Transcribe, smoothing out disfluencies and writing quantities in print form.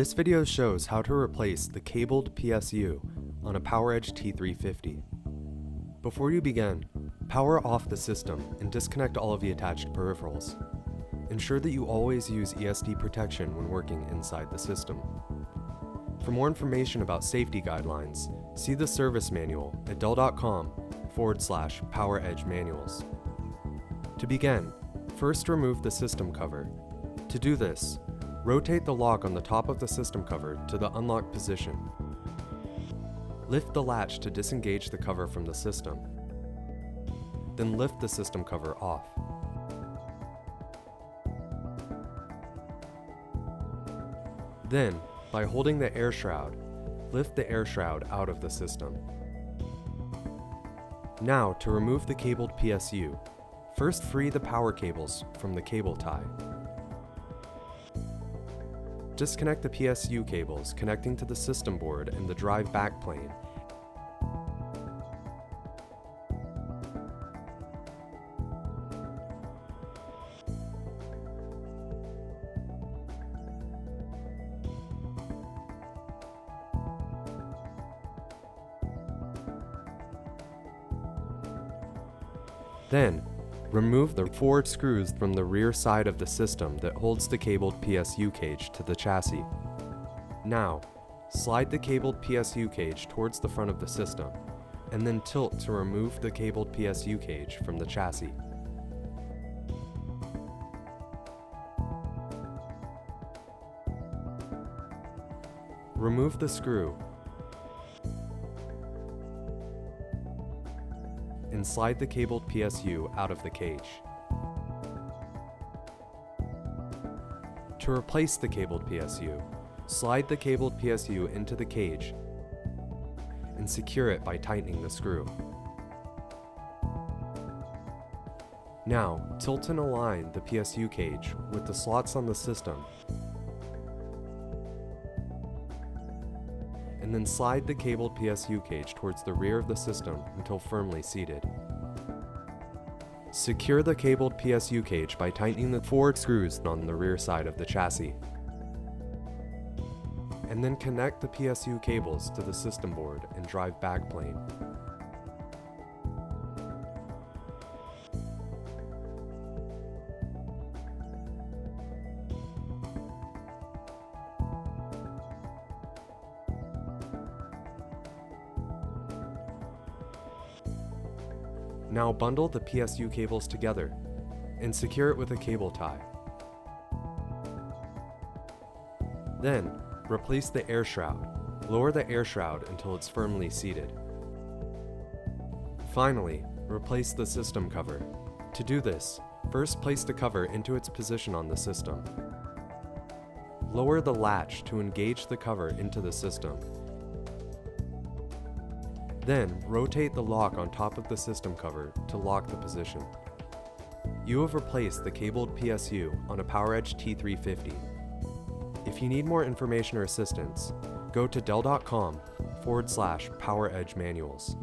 This video shows how to replace the cabled PSU on a PowerEdge T350. Before you begin, power off the system and disconnect all of the attached peripherals. Ensure that you always use ESD protection when working inside the system. For more information about safety guidelines, see the service manual at dell.com/PowerEdge manuals. To begin, first remove the system cover. To do this, rotate the lock on the top of the system cover to the unlock position. Lift the latch to disengage the cover from the system. Then lift the system cover off. Then, by holding the air shroud, lift the air shroud out of the system. Now, to remove the cabled PSU, first free the power cables from the cable tie. Disconnect the PSU cables connecting to the system board and the drive backplane. Then, remove the 4 screws from the rear side of the system that holds the cabled PSU cage to the chassis. Now, slide the cabled PSU cage towards the front of the system, and then tilt to remove the cabled PSU cage from the chassis. Remove the screw and slide the cabled PSU out of the cage. To replace the cabled PSU, slide the cabled PSU into the cage and secure it by tightening the screw. Now, tilt and align the PSU cage with the slots on the system, and then slide the cabled PSU cage towards the rear of the system until firmly seated. Secure the cabled PSU cage by tightening the 4 screws on the rear side of the chassis. And then connect the PSU cables to the system board and drive backplane. Now bundle the PSU cables together and secure it with a cable tie. Then, replace the air shroud. Lower the air shroud until it's firmly seated. Finally, replace the system cover. To do this, first place the cover into its position on the system. Lower the latch to engage the cover into the system. Then, rotate the lock on top of the system cover to lock the position. You have replaced the cabled PSU on a PowerEdge T350. If you need more information or assistance, go to dell.com/PowerEdge manuals.